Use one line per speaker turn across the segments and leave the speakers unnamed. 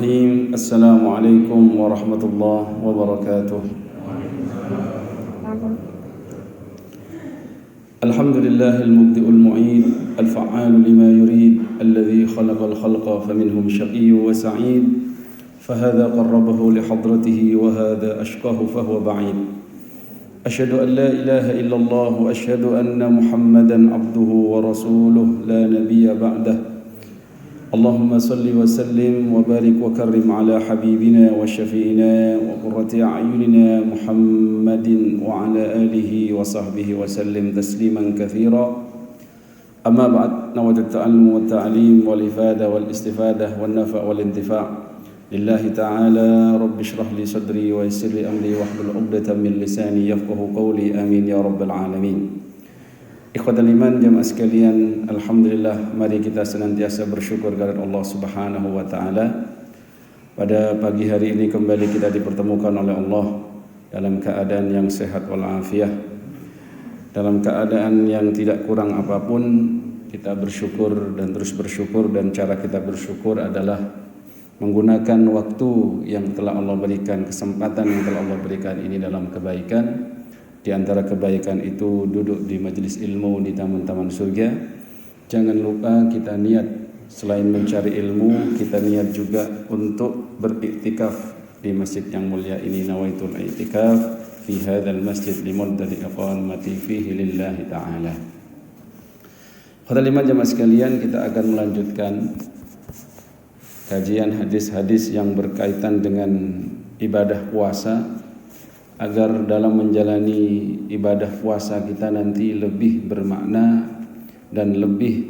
Bismillahirrahmanirrahim. Assalamualaikum warahmatullahi wabarakatuh. Alhamdulillahil mubdi'ul mu'id, al-fa'alu lima yurid, alladhi khalaqal khalqa faminhum syaqiyyu wa sa'id, fahadha qarrabahu li hadratihi wa hadha ashqahu fahuwa ba'id. Asyhadu an la ilaha illallah wa asyhadu anna Muhammadan abduhu wa rasuluh la nabiyya ba'dah. Allahumma salli wa sallim wa barik wa karrim ala habibina wa syafi'ina wa qurrati a'yunina Muhammadin wa ala alihi wa sahbihi wa sallim tasliman katsira. Amma ba'd, nawaitu at-ta'allum wa at-ta'lim wal ifada wal istifadah wan nafa' wal intifa' lillahi ta'ala. Rabbi shrah li sadri wa yassir li amri wahlul 'uqdatam min lisani yafqahu qawli. Amin ya rabbal alamin. Ikhwatal iman, jamaah sekalian, alhamdulillah, mari kita senantiasa bersyukur kepada Allah Subhanahu wa taala. Pada pagi hari ini kembali kita dipertemukan oleh Allah dalam keadaan yang sehat wal afiah. Dalam keadaan yang tidak kurang apapun, kita bersyukur dan terus bersyukur, dan cara kita bersyukur adalah menggunakan waktu yang telah Allah berikan, kesempatan yang telah Allah berikan ini dalam kebaikan. Di antara kebaikan itu duduk di majelis ilmu di taman-taman surga. Jangan lupa kita niat selain mencari ilmu, kita niat juga untuk beriktikaf di masjid yang mulia ini. Nawaitul i'tikaf fi hadzal masjid limuddati iqamati fihi lillahi ta'ala. Khotbah jemaah sekalian, kita akan melanjutkan kajian hadis-hadis yang berkaitan dengan ibadah puasa, agar dalam menjalani ibadah puasa kita nanti lebih bermakna dan lebih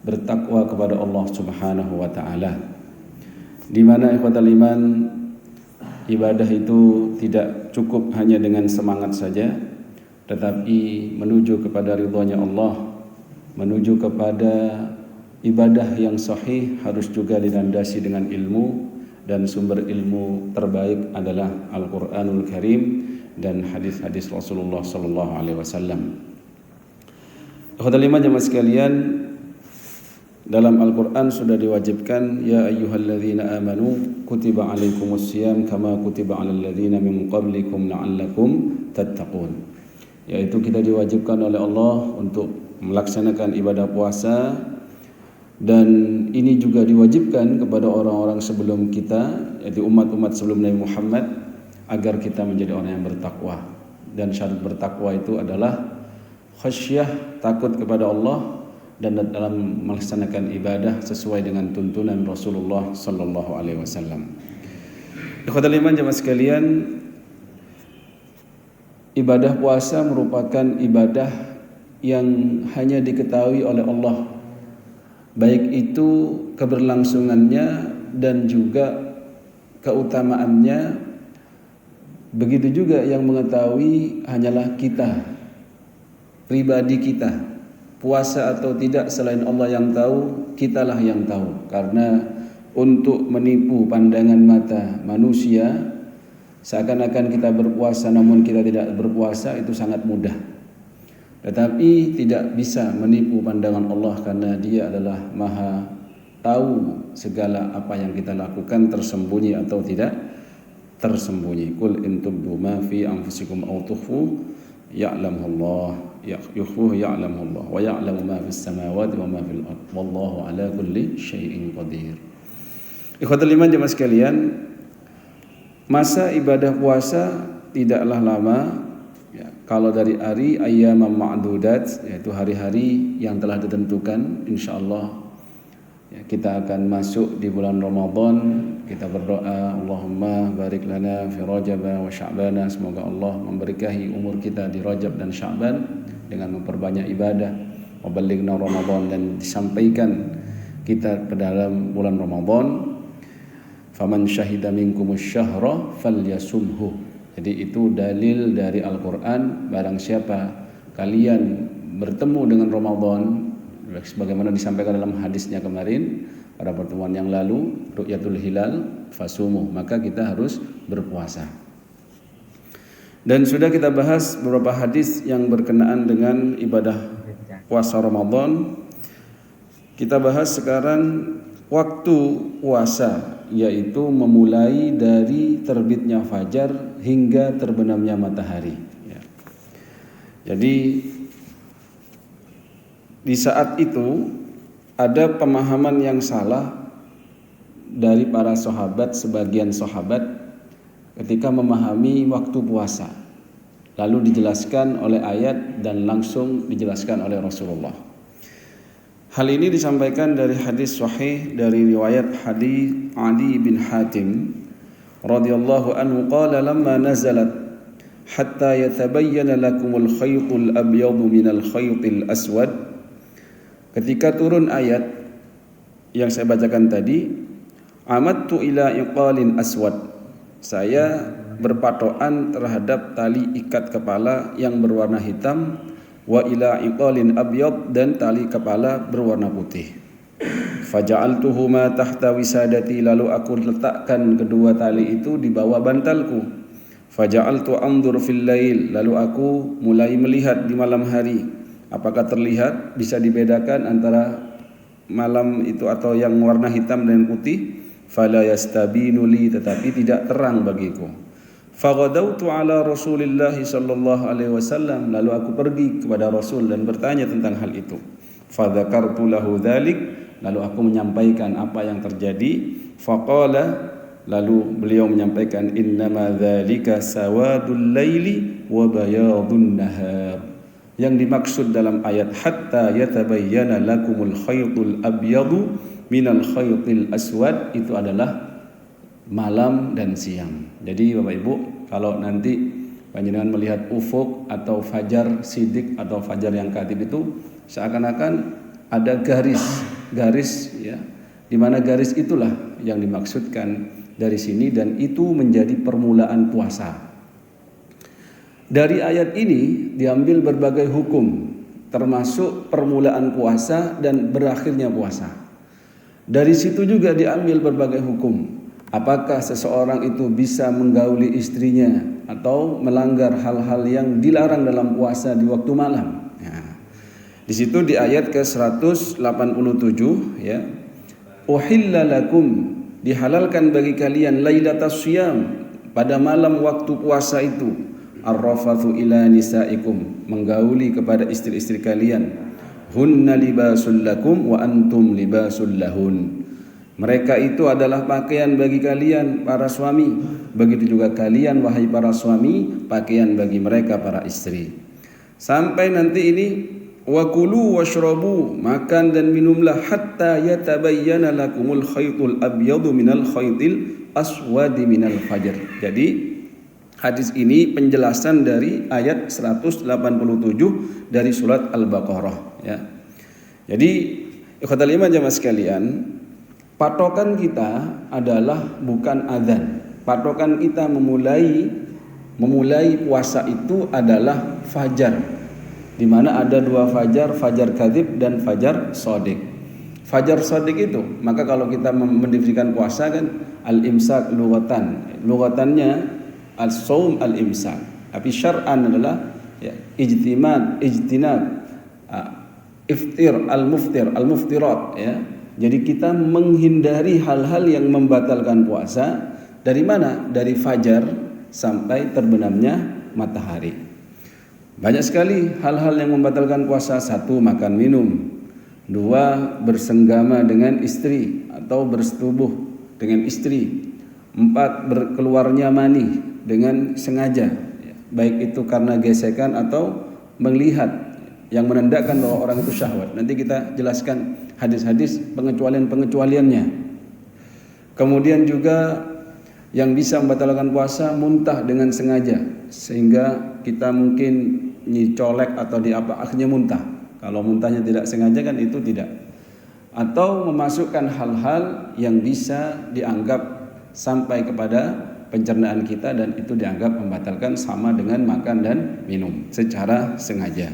bertakwa kepada Allah Subhanahu wa taala. Di mana ikhwatal iman, ibadah itu tidak cukup hanya dengan semangat saja, tetapi menuju kepada ridhonya Allah, menuju kepada ibadah yang sahih harus juga dilandasi dengan ilmu. Dan sumber ilmu terbaik adalah Al-Quranul Karim dan hadis-hadis Rasulullah Sallallahu Alaihi Wasallam. Ikhwatal iman jemaah sekalian, dalam Al-Quran sudah diwajibkan, ya ayyuhalladzina amanu kutiba alaikumus syiyam kama kutiba alal ladzina min qablikum la'allakum tattaqun. Yaitu kita diwajibkan oleh Allah untuk melaksanakan ibadah puasa. Dan ini juga diwajibkan kepada orang-orang sebelum kita, yaitu umat-umat sebelum Nabi Muhammad, agar kita menjadi orang yang bertakwa. Dan syarat bertakwa itu adalah khasyah, takut kepada Allah, dan dalam melaksanakan ibadah sesuai dengan tuntunan Rasulullah Sallallahu Alaihi Wasallam. Ikhwatal iman jemaah sekalian, ibadah puasa merupakan ibadah yang hanya diketahui oleh Allah, baik itu keberlangsungannya dan juga keutamaannya. Begitu juga yang mengetahui hanyalah kita, pribadi kita. Puasa atau tidak selain Allah yang tahu, kitalah yang tahu. Karena untuk menipu pandangan mata manusia, seakan-akan kita berpuasa namun kita tidak berpuasa, itu sangat mudah. Tetapi tidak bisa menipu pandangan Allah, karena Dia adalah Maha tahu segala apa yang kita lakukan, tersembunyi atau tidak tersembunyi. Qul in tubdu ma fi anfusikum aw tukhfu ya'lamu Allah, yukhfu ya'lamu Allah, wa ya'lamu ma fis samawati wa ma fil ard, wallahu ala kulli syai'in qadir. Ikhwatul iman jemaah sekalian, masa ibadah puasa tidaklah lama. Kalau dari hari ayyamam ma'dudat, yaitu hari-hari yang telah ditentukan, insyaallah kita akan masuk di bulan Ramadan. Kita berdoa, Allahumma barik lana fi Rajab wa Sya'ban. Semoga Allah memberkahi umur kita di Rajab dan Sya'ban dengan memperbanyak ibadah. Wa ballighna Ramadan, dan disampaikan kita ke dalam bulan Ramadan. Faman syahida minkumus syahra falyasumhu. Jadi itu dalil dari Al-Quran. Barang siapa kalian bertemu dengan Ramadan, sebagaimana disampaikan dalam hadisnya kemarin pada pertemuan yang lalu, ru'yatul hilal fasumu, maka kita harus berpuasa. Dan sudah kita bahas beberapa hadis yang berkenaan dengan ibadah puasa Ramadan. Kita bahas sekarang waktu puasa yaitu memulai dari terbitnya fajar hingga terbenamnya matahari. Ya. Jadi di saat itu ada pemahaman yang salah dari para sahabat, sebagian sahabat ketika memahami waktu puasa. Lalu dijelaskan oleh ayat dan langsung dijelaskan oleh Rasulullah. Hal ini disampaikan dari hadis sahih dari riwayat hadis Adi bin Hatim radhiyallahu anhu qala lamma nazalat hatta yatabayyana lakumul khaytul abyadu minal khaytil aswad. Ketika turun ayat yang saya bacakan tadi, amadtu ila iqalin aswad, saya berpatokan terhadap tali ikat kepala yang berwarna hitam, wa ila iqalin abyad, dan tali kepala berwarna putih. Faja'altuhuma tahta wisadati, lalu aku letakkan kedua tali itu di bawah bantalku. Faja'altu anzur fil lail, lalu aku mulai melihat di malam hari. Apakah terlihat, bisa dibedakan antara malam itu atau yang warna hitam dan putih? Fala yastabinu li, tetapi tidak terang bagiku. Faghadawtu ala Rasulillah sallallahu alaihi wasallam, lalu aku pergi kepada Rasul dan bertanya tentang hal itu. Fadzakartu lahu dzalik, lalu aku menyampaikan apa yang terjadi. Faqala, lalu beliau menyampaikan, innama dzalika sawadul laili wa bayadun nahar. Yang dimaksud dalam ayat hatta yatabayyana lakumul khaytul abyadu minal khaytil aswad itu adalah malam dan siang. Jadi Bapak Ibu, kalau nanti panjenengan melihat ufuk atau fajar sidik atau fajar yang katib itu seakan-akan ada garis ya, di mana garis itulah yang dimaksudkan dari sini, dan itu menjadi permulaan puasa. Dari ayat ini diambil berbagai hukum, termasuk permulaan puasa dan berakhirnya puasa. Dari situ juga diambil berbagai hukum. Apakah seseorang itu bisa menggauli istrinya atau melanggar hal-hal yang dilarang dalam puasa di waktu malam? Ya. Di situ di ayat ke-187 ya. Uhilla lakum, dihalalkan bagi kalian lailatas syiyam, pada malam waktu puasa itu, arrafathu ila nisaikum, menggauli kepada istri-istri kalian. Hunna libasul lakum wa antum libasul lahun. Mereka itu adalah pakaian bagi kalian para suami, begitu juga kalian wahai para suami pakaian bagi mereka para istri. Sampai nanti ini wakulu washrabu, makan dan minumlah hatta yatabayyana lakumul khaytul abyadu minal khaytil aswadi minal fajr. Jadi hadis ini penjelasan dari ayat 187 dari surat Al-Baqarah ya. Jadi ikhwatal iman jamaah sekalian, patokan kita adalah bukan adzan. Patokan kita memulai puasa itu adalah fajar, di mana ada dua fajar, fajar kadzib dan fajar shadiq. Fajar shadiq itu, maka kalau kita mendefinisikan puasa kan al-imsak lugatannya al-shaum al-imsak. Tapi syar'an adalah ya, ijtinab iftir al-muftirat ya. Jadi kita menghindari hal-hal yang membatalkan puasa. Dari mana? Dari fajar sampai terbenamnya matahari. Banyak sekali hal-hal yang membatalkan puasa. 1. Makan minum. 2. Bersenggama dengan istri atau bersetubuh dengan istri. 4. Berkeluarnya mani dengan sengaja, baik itu karena gesekan atau melihat, yang menandakan bahwa orang itu syahwat. Nanti kita jelaskan hadis-hadis pengecualian-pengecualiannya. Kemudian juga yang bisa membatalkan puasa, muntah dengan sengaja, sehingga kita mungkin nyicolek atau akhirnya muntah. Kalau muntahnya tidak sengaja kan itu tidak. Atau memasukkan hal-hal yang bisa dianggap sampai kepada pencernaan kita, dan itu dianggap membatalkan, sama dengan makan dan minum secara sengaja.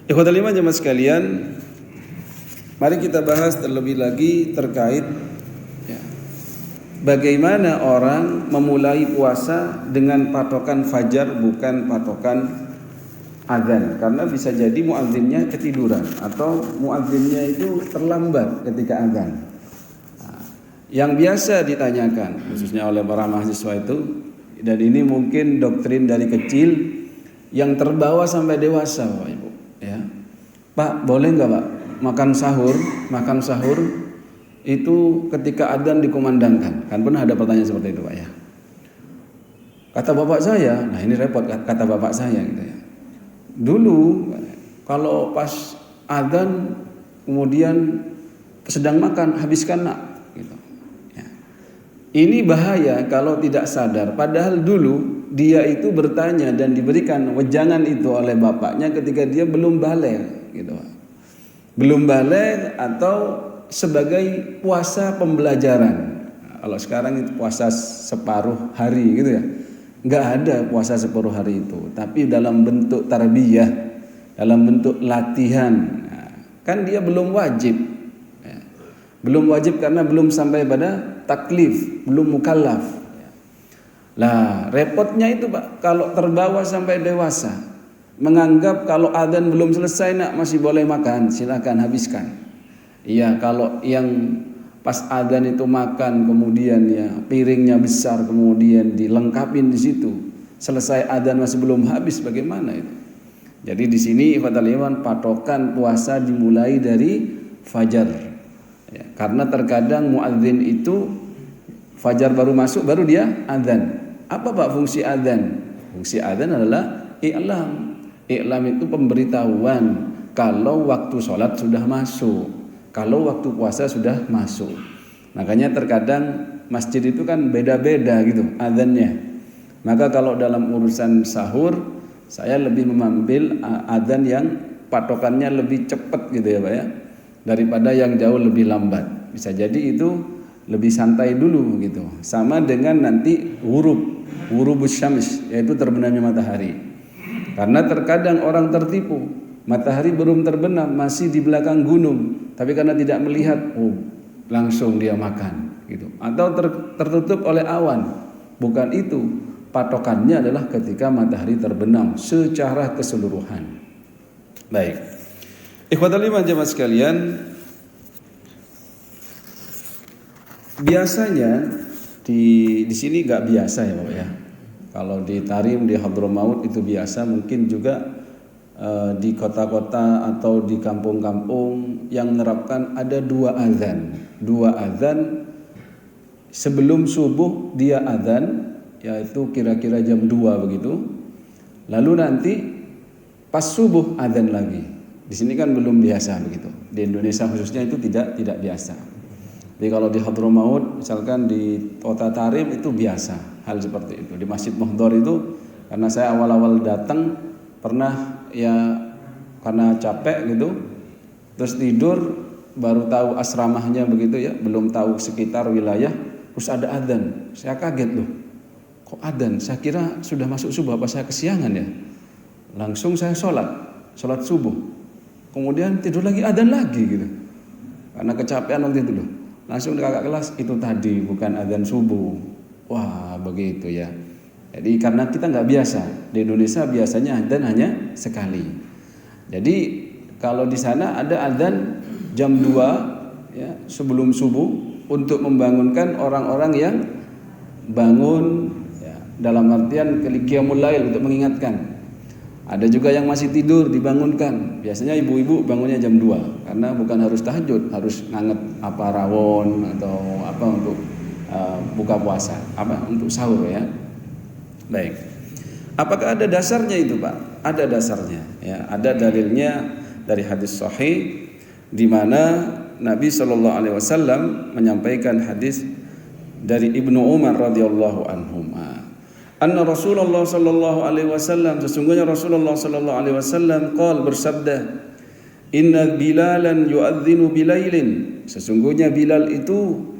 Ikhwatal iman jemaah sekalian, mari kita bahas terlebih lagi terkait ya, bagaimana orang memulai puasa dengan patokan fajar bukan patokan azan, karena bisa jadi muadzinnya ketiduran atau muadzinnya itu terlambat ketika azan. Nah, Yang biasa ditanyakan khususnya oleh para mahasiswa itu, dan ini mungkin doktrin dari kecil yang terbawa sampai dewasa, Bapak Ibu, ya. Pak, boleh nggak Pak makan sahur itu ketika adzan dikumandangkan? Kan pernah ada pertanyaan seperti itu, Pak, ya. Kata bapak saya, nah ini repot kata bapak saya gitu ya. Dulu kalau pas adzan kemudian sedang makan, habiskan nak gitu. Ya. Ini bahaya kalau tidak sadar. Padahal dulu dia itu bertanya dan diberikan wejangan itu oleh bapaknya ketika dia belum baligh gitu. Belum baligh atau sebagai puasa pembelajaran. Nah, kalau sekarang itu puasa separuh hari gitu ya. Nggak ada puasa separuh hari itu, tapi dalam bentuk tarbiyah, dalam bentuk latihan. Nah, kan dia belum wajib, ya. Belum wajib karena belum sampai pada taklif, belum mukallaf. Lah repotnya itu Pak, kalau terbawa sampai dewasa, menganggap kalau adzan belum selesai nak masih boleh makan, silakan habiskan. Iya, kalau yang pas adzan itu makan kemudian ya piringnya besar kemudian dilengkapin di situ, selesai adzan masih belum habis, bagaimana itu? Jadi di sini ikhwatal iman patokan puasa dimulai dari fajar, ya, karena terkadang muadzin itu fajar baru masuk baru dia adzan. Apa Pak fungsi adzan? Fungsi adzan adalah i'lam. I'lam itu pemberitahuan kalau waktu sholat sudah masuk, kalau waktu puasa sudah masuk. Makanya terkadang masjid itu kan beda-beda gitu adzannya. Maka kalau dalam urusan sahur, saya lebih mengambil adzan yang patokannya lebih cepat gitu ya Pak ya, daripada yang jauh lebih lambat. Bisa jadi itu lebih santai dulu gitu. Sama dengan nanti ghurubus syams, yaitu terbenamnya matahari. Karena terkadang orang tertipu, matahari belum terbenam, masih di belakang gunung, tapi karena tidak melihat, langsung dia makan gitu. Atau tertutup oleh awan. Bukan itu, patokannya adalah ketika matahari terbenam secara keseluruhan. Baik. Ikhwatal iman jemaah sekalian, biasanya di sini nggak biasa ya Bapak ya. Kalau di Tarim, di Hadramaut itu biasa, mungkin juga di kota-kota atau di kampung-kampung yang menerapkan ada dua azan sebelum subuh dia azan, yaitu kira-kira jam 2 begitu. Lalu nanti pas subuh azan lagi. Di sini kan belum biasa begitu. Di Indonesia khususnya itu tidak biasa. Jadi kalau di Hadramaut misalkan di kota Tarim itu biasa hal seperti itu. Di Masjid Muhdhar itu karena saya awal-awal datang pernah ya karena capek gitu, terus tidur baru tahu asramahnya begitu ya, belum tahu sekitar wilayah, terus ada adzan. Saya kaget loh, kok adzan? Saya kira sudah masuk subuh, apa saya kesiangan ya? Langsung saya sholat subuh, kemudian tidur lagi adzan lagi gitu, karena kecapean waktu itu loh. Langsung kakak kelas, itu tadi bukan adzan subuh. Wah begitu ya. Jadi karena kita nggak biasa, di Indonesia biasanya adzan hanya sekali. Jadi kalau di sana ada adzan jam 2 ya, sebelum subuh untuk membangunkan orang-orang yang bangun ya, dalam artian qiyamul lail, untuk mengingatkan. Ada juga yang masih tidur dibangunkan. Biasanya ibu-ibu bangunnya jam 2 karena bukan harus tahajud, harus nganget apa rawon atau apa untuk buka puasa, apa untuk sahur ya. Baik. Apakah ada dasarnya itu Pak? Ada dasarnya ya, ada dalilnya dari hadis sahih di mana Nabi Shallallahu alaihi wasallam menyampaikan hadis dari Ibnu Umar radhiyallahu anhuma. Anna Rasulullah sallallahu alaihi wasallam, sesungguhnya Rasulullah sallallahu alaihi wasallam bersabda, "Inna Bilalan yu'adzinu bilailin." Sesungguhnya Bilal itu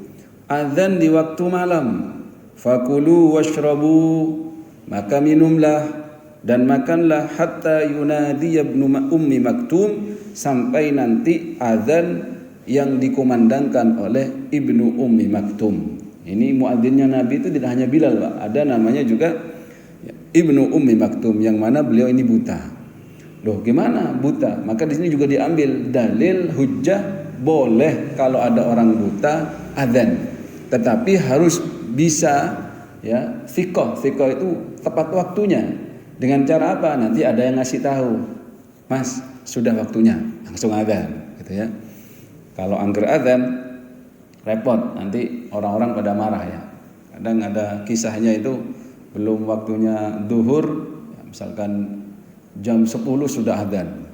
azan di waktu malam. Fakulu washrabu, maka minumlah dan makanlah hatta yunadi ibnu ummi maktum, sampai nanti azan yang dikumandangkan oleh Ibnu Ummi Maktum. Ini muadzinnya Nabi itu tidak hanya Bilal Pak, ada namanya juga Ibnu Ummi Maktum, yang mana beliau ini buta. Loh gimana buta? Maka di sini juga diambil dalil hujjah boleh kalau ada orang buta azan. tetapi harus bisa ya thiqah itu tepat waktunya. Dengan cara apa? Nanti ada yang ngasih tahu, Mas sudah waktunya, langsung adzan gitu ya. Kalau angger adzan repot, nanti orang-orang pada marah ya. Kadang ada kisahnya itu belum waktunya zuhur, ya, misalkan jam 10 sudah adzan.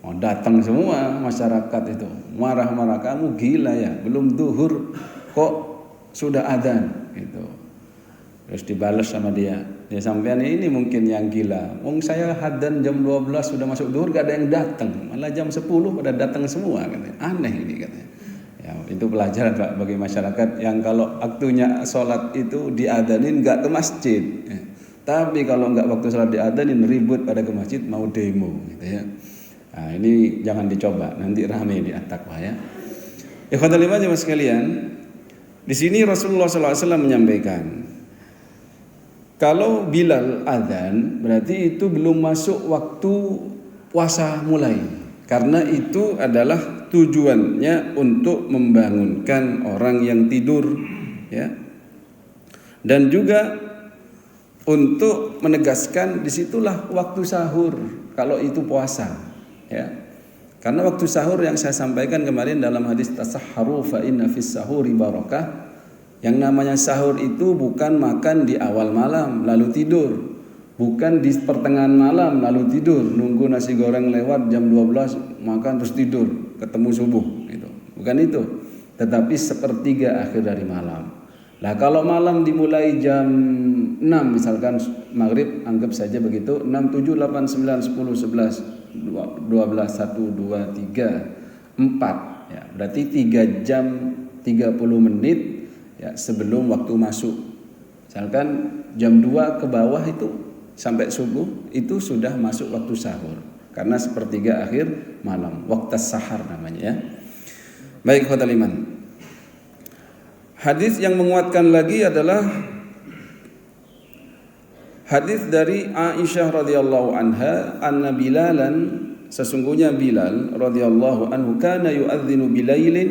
Oh, datang semua masyarakat itu marah-marah, kamu gila ya, belum zuhur kok sudah adzan gitu. Terus dibalas sama dia, ya sampean ini mungkin yang gila. Wong saya adzan jam 12 sudah masuk zuhur gak ada yang datang, malah jam 10 pada datang semua katanya. Aneh ini katanya. Ya, itu pelajaran Pak bagi masyarakat yang kalau waktunya sholat itu diadanin gak ke masjid. Ya. Tapi kalau nggak waktu sholat diadanin ribut pada ke masjid mau demo gitu ya. Nah, ini jangan dicoba, nanti rame di at-taqwa ya. Ikhwatul iman jemaah sekalian, di sini Rasulullah SAW menyampaikan, kalau Bilal adzan berarti itu belum masuk waktu puasa mulai, karena itu adalah tujuannya untuk membangunkan orang yang tidur, ya, dan juga untuk menegaskan disitulah waktu sahur kalau itu puasa. Ya, karena waktu sahur yang saya sampaikan kemarin dalam hadis tasahharu fa inna fis sahuri barakah, yang namanya sahur itu bukan makan di awal malam lalu tidur, bukan di pertengahan malam lalu tidur, nunggu nasi goreng lewat jam 12 makan terus tidur ketemu subuh gitu. Bukan itu, tetapi sepertiga akhir dari malam. Nah, kalau malam dimulai jam 6 misalkan maghrib, anggap saja begitu, 6, 7, 8, 9, 10, 11 12, 1, 2, 3, 4 ya, berarti 3 jam 30 menit ya sebelum waktu masuk. Misalkan jam 2 ke bawah itu sampai subuh itu sudah masuk waktu sahur, karena sepertiga akhir malam, waktu sahar namanya ya. Baik khotul iman, hadis yang menguatkan lagi adalah hadis dari Aisyah radhiyallahu anha, anna Bilalan, sesungguhnya Bilal radhiyallahu anhu kana yu'adzinu bilailin,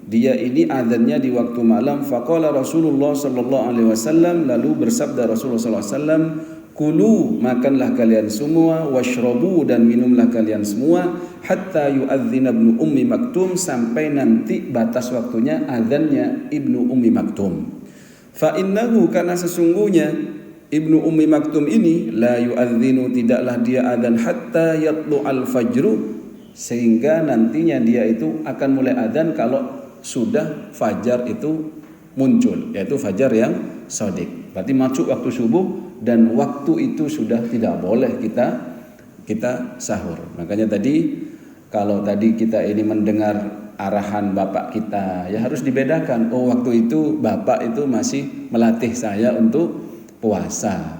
dia ini adzannya di waktu malam. Faqala Rasulullah sallallahu alaihi wasallam, lalu bersabda Rasulullah sallallahu alaihi wasallam, kulu, makanlah kalian semua, washrabu, dan minumlah kalian semua, hatta yu'adzina ibnu ummi maktum, sampai nanti batas waktunya adzannya ibnu ummi maktum. Fa innahu, karena sesungguhnya Ibnu Ummi Maktum ini la yu'adzinu, tidaklah dia adzan hatta yatlu'al fajru, sehingga nantinya dia itu akan mulai adzan kalau sudah fajar itu muncul, yaitu fajar yang shadiq. Berarti masuk waktu subuh dan waktu itu sudah tidak boleh kita sahur. Makanya tadi kalau tadi kita ini mendengar arahan bapak kita, ya harus dibedakan. Oh, waktu itu bapak itu masih melatih saya untuk puasa,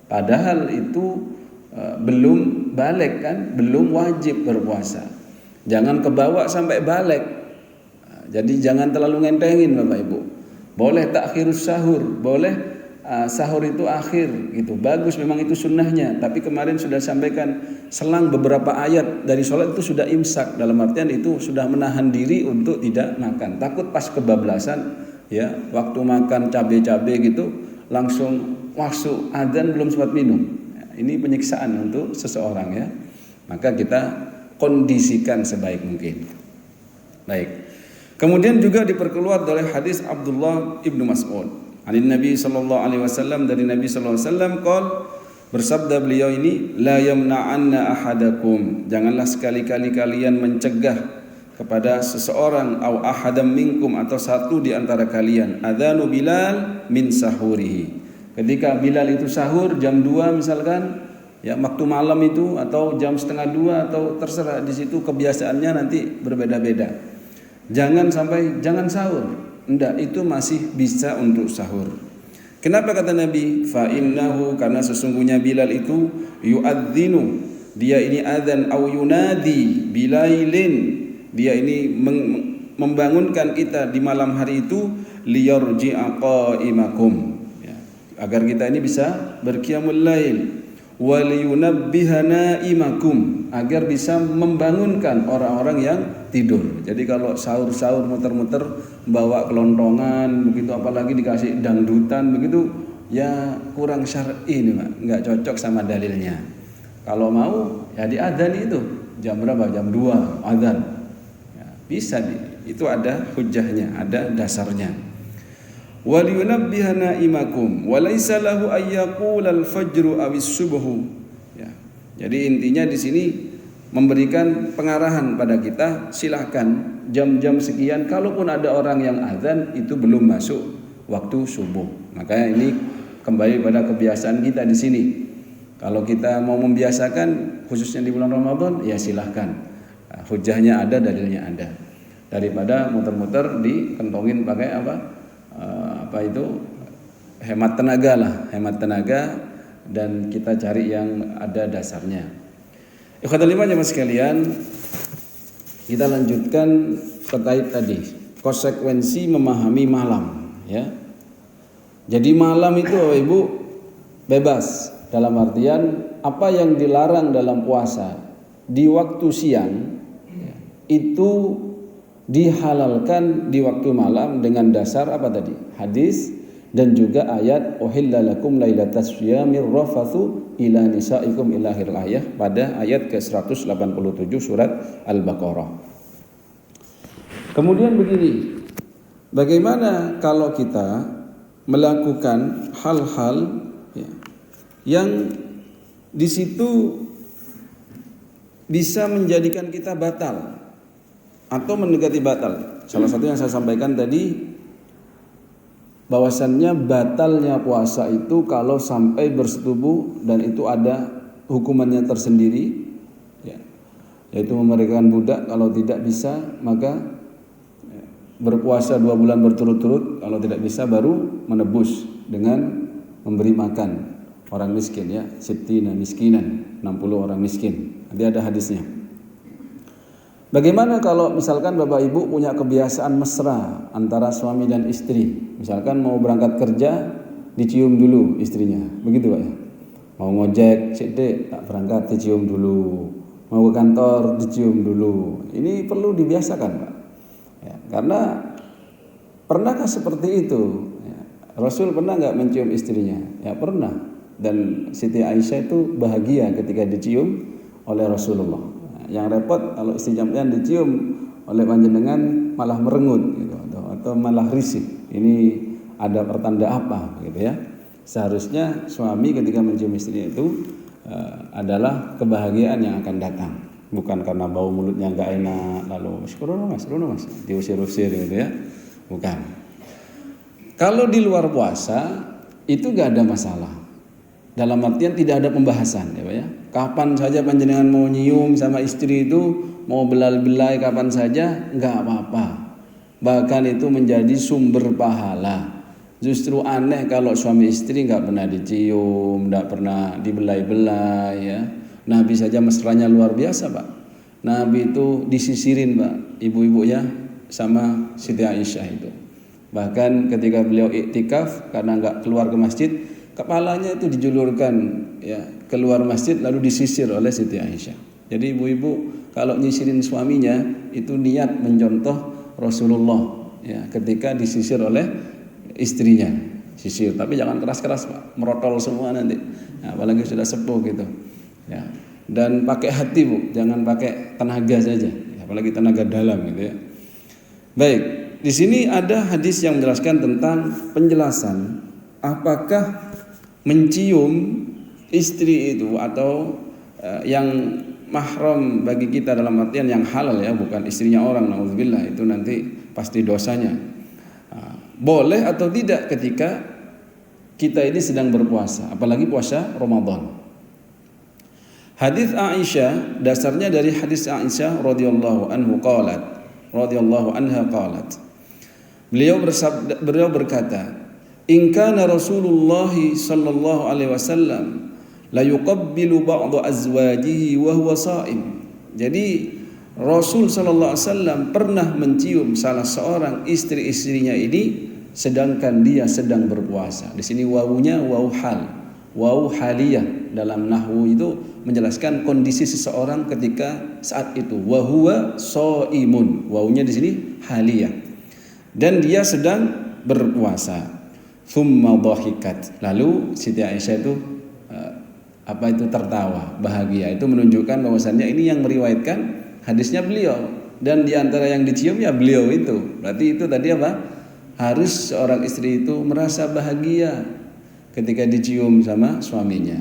padahal itu belum balik kan, belum wajib berpuasa. Jangan kebawa sampai balik. Jadi jangan terlalu ngentengin Bapak Ibu. Boleh takhirus sahur, boleh sahur itu akhir gitu, bagus, memang itu sunnahnya. Tapi kemarin sudah sampaikan, selang beberapa ayat dari sholat itu sudah imsak, dalam artian itu sudah menahan diri untuk tidak makan, takut pas kebablasan ya, waktu makan cabai-cabai gitu langsung masuk adzan belum sempat minum. Ini penyiksaan untuk seseorang ya. Maka kita kondisikan sebaik mungkin. Baik. Kemudian juga diperkeluar dari hadis Abdullah ibnu Mas'ud. Anin Nabi sallallahu alaihi wasallam, dari Nabi sallallahu alaihi wasallam qol, bersabda beliau ini, la yamna'anna ahadakum, janganlah sekali-kali kalian mencegah kepada seseorang, au ahadam minkum, atau satu di antara kalian, adzanu Bilal min sahurihi, ketika Bilal itu sahur jam 2 misalkan ya, waktu malam itu, atau jam setengah 2, atau terserah, di situ kebiasaannya nanti berbeda-beda. Jangan sampai jangan sahur. Enggak, itu masih bisa untuk sahur. Kenapa kata Nabi? Fa innahu, karena sesungguhnya Bilal itu yu'adzinu, dia ini adzan, au yunadi bilailin, dia ini membangunkan kita di malam hari itu, liyarji'a qa'imakum, ya, agar kita ini bisa berqiyamul lail, wa liyunabbiha na'imakum, agar bisa membangunkan orang-orang yang tidur. Jadi kalau sahur-sahur muter-muter bawa kelontongan begitu, apalagi dikasih dangdutan begitu, ya kurang syar'i ini Pak, nggak cocok sama dalilnya. Kalau mau ya diadzan itu jam berapa? Jam 2 adzan. Ya, bisa itu ada hujahnya, ada dasarnya. Wal yunabbihana imakum wa laisa lahu ayyaqul al-fajru awis subuhu. Ya. Jadi intinya di sini memberikan pengarahan pada kita, silahkan jam-jam sekian, kalaupun ada orang yang azan itu belum masuk waktu subuh. Makanya ini kembali pada kebiasaan kita di sini. Kalau kita mau membiasakan khususnya di bulan Ramadan, ya silahkan. Nah, hujahnya ada, dalilnya ada. Daripada muter-muter dikentongin pakai apa itu hemat tenaga lah, hemat tenaga, dan kita cari yang ada dasarnya. Ikhwatul iman jemaah sekalian, kita lanjutkan terkait tadi konsekuensi memahami malam, ya. Jadi malam itu Bapak Ibu bebas, dalam artian apa yang dilarang dalam puasa di waktu siang ya, itu dihalalkan di waktu malam dengan dasar apa tadi? Hadis dan juga ayat uhilla lakum lailatas syiyamir rafathu ila nisaikum ila akhir ayat pada ayat ke-187 surat Al-Baqarah. Kemudian begini, bagaimana kalau kita melakukan hal-hal ya, yang di situ bisa menjadikan kita batal atau mendekati batal. Salah satu yang saya sampaikan tadi, bahwasannya batalnya puasa itu kalau sampai bersetubuh, dan itu ada hukumannya tersendiri ya, yaitu memerdekakan budak. Kalau tidak bisa maka berpuasa 2 bulan berturut-turut, kalau tidak bisa baru menebus dengan memberi makan orang miskin ya, sittina miskinan, 60 orang miskin. Nanti ada hadisnya. Bagaimana kalau misalkan Bapak Ibu punya kebiasaan mesra antara suami dan istri? Misalkan mau berangkat kerja dicium dulu istrinya, begitu Pak ya? Mau ngojek, cek dek tak berangkat dicium dulu. Mau ke kantor dicium dulu. Ini perlu dibiasakan Pak. Ya, karena pernahkah seperti itu? Ya, Rasul pernah nggak mencium istrinya? Ya pernah. Dan Siti Aisyah itu bahagia ketika dicium oleh Rasulullah. Yang repot kalau istri sampean dicium oleh panjenengan malah merengut gitu, atau malah risih. Ini ada pertanda apa gitu ya? Seharusnya suami ketika mencium istrinya itu adalah kebahagiaan yang akan datang, bukan karena bau mulutnya nggak enak lalu mas diusir-usir gitu ya, bukan. Kalau di luar puasa itu nggak ada masalah. Dalam artian tidak ada pembahasan ya Pak ya. Kapan saja panjenengan mau nyium sama istri itu, mau belai-belai kapan saja, enggak apa-apa. Bahkan itu menjadi sumber pahala. Justru aneh kalau suami istri enggak pernah dicium, enggak pernah dibelai-belai ya. Nabi saja mesranya luar biasa Pak. Nabi itu disisirin Pak, ibu-ibu ya, sama Siti Aisyah itu. Bahkan ketika beliau iktikaf karena enggak keluar ke masjid, kepalanya itu dijulurkan ya keluar masjid lalu disisir oleh Siti Aisyah. Jadi ibu-ibu kalau nyisirin suaminya itu niat mencontoh Rasulullah ya ketika disisir oleh istrinya. Sisir, tapi jangan keras-keras Pak, merotol semua nanti. Nah, apalagi sudah sepuh gitu. Ya. Dan pakai hati Bu, jangan pakai tenaga saja, ya, apalagi tenaga dalam gitu ya. Baik, di sini ada hadis yang menjelaskan tentang penjelasan apakah mencium istri itu atau yang mahram bagi kita dalam artian yang halal ya, bukan istrinya orang, naudzubillah, itu nanti pasti dosanya. Boleh atau tidak ketika kita ini sedang berpuasa, apalagi puasa Ramadan. Hadis Aisyah dasarnya dari hadis Aisyah radhiyallahu anha qalat. Beliau berkata, in kana Rasulullah sallallahu alaihi wasallam la yuqabbilu ba'd azwajihi wa huwa sha'im. Jadi Rasul sallallahu alaihi wasallam pernah mencium salah seorang istri-istrinya ini sedangkan dia sedang berpuasa. Di sini wawunya wawu hal, wawu haliyah. Dalam nahwu itu menjelaskan kondisi seseorang ketika saat itu. Wa huwa shaimun. Wawunya di sini haliyah. dan dia sedang berpuasa. Thumma dhahikat. Lalu Siti Aisyah itu tertawa, bahagia. Itu menunjukkan bahwasannya ini yang meriwayatkan hadisnya beliau, dan di antara yang dicium ya beliau itu. Berarti itu tadi apa? Harus seorang istri itu merasa bahagia ketika dicium sama suaminya.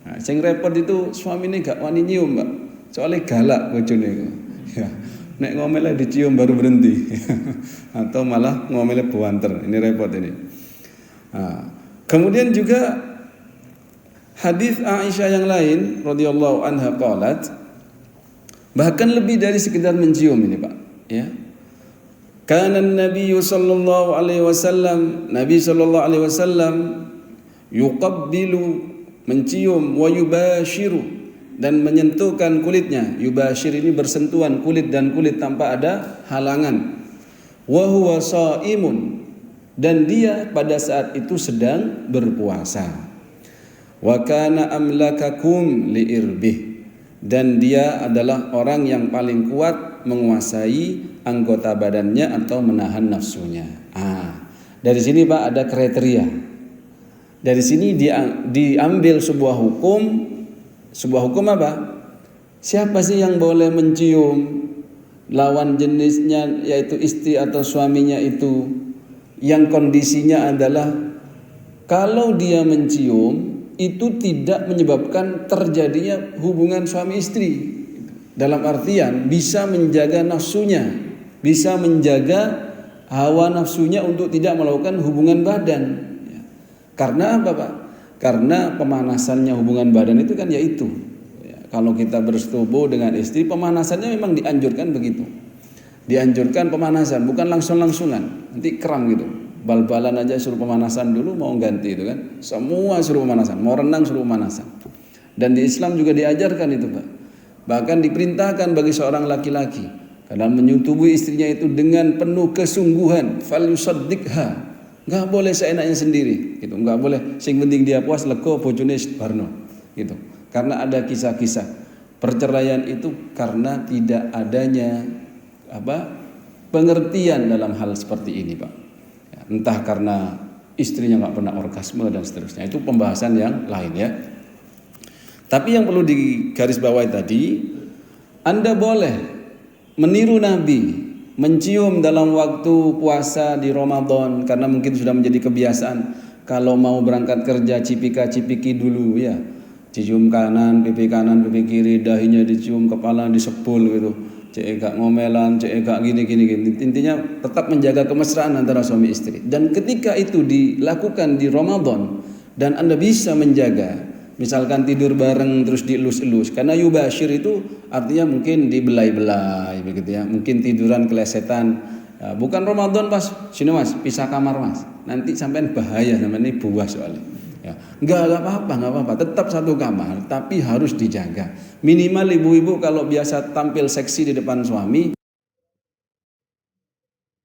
Nah, sing repot itu suaminya gak wani nyium, Mbak. Soalnya galak bojone iku. Ya. Nek ngomele dicium baru berhenti. Atau malah ngomele buanter. Ini repot ini. Nah, kemudian juga hadis Aisyah yang lain radhiyallahu anha qalat, bahkan lebih dari sekedar mencium ini, Pak, ya. Kana Nabi sallallahu alaihi wasallam, Nabi sallallahu alaihi wasallam yuqabbilu, mencium, wa yubashiru, dan menyentuhkan kulitnya. Yubashir ini bersentuhan kulit dan kulit tanpa ada halangan. Wa huwa shaimun, dan dia pada saat itu sedang berpuasa. Wa kana amlakakum liirbih, dan dia adalah orang yang paling kuat menguasai anggota badannya atau menahan nafsunya. Dari sini Pak ada kriteria. Dari sini diambil sebuah hukum. Sebuah hukum apa? Siapa sih yang boleh mencium lawan jenisnya, yaitu istri atau suaminya itu, yang kondisinya adalah kalau dia mencium itu tidak menyebabkan terjadinya hubungan suami istri. Dalam artian bisa menjaga nafsunya, bisa menjaga hawa nafsunya untuk tidak melakukan hubungan badan. Karena apa, Pak? Karena pemanasannya hubungan badan itu kan yaitu, kalau kita bersetubuh dengan istri, pemanasannya memang dianjurkan begitu. Dianjurkan pemanasan, bukan langsung-langsungan. Nanti kram gitu. Bal-balan aja suruh pemanasan dulu, mau ganti itu kan. Semua suruh pemanasan, mau renang suruh pemanasan. Dan di Islam juga diajarkan itu, Pak. Bahkan diperintahkan bagi seorang laki-laki karena menyetubui istrinya itu dengan penuh kesungguhan, falyusaddiqha. Enggak boleh seenaknya sendiri, gitu. Enggak boleh sing penting dia puas lego bojone barno, gitu. Karena ada kisah-kisah perceraian itu karena tidak adanya pengertian dalam hal seperti ini, Pak. Ya, entah karena istrinya nggak pernah orgasme dan seterusnya. Itu pembahasan yang lain ya. Tapi yang perlu digarisbawahi tadi, Anda boleh meniru Nabi, mencium dalam waktu puasa di Ramadan karena mungkin sudah menjadi kebiasaan. Kalau mau berangkat kerja cipika-cipiki dulu ya. Cium kanan, pipi kiri, dahinya dicium, kepala disepul gitu. Cek gak ngomelan, cek gak gini. Intinya tetap menjaga kemesraan antara suami istri. Dan ketika itu dilakukan di Ramadan dan Anda bisa menjaga, misalkan tidur bareng terus dielus-elus, karena yubashir itu artinya mungkin dibelai-belai begitu ya, mungkin tiduran kelesetan. Ya, bukan Ramadan Mas, sini Mas, pisah kamar Mas, nanti sampean bahaya namanya buah soalnya. Ya, enggak apa-apa, tetap satu kamar, tapi harus dijaga. Minimal ibu-ibu kalau biasa tampil seksi di depan suami,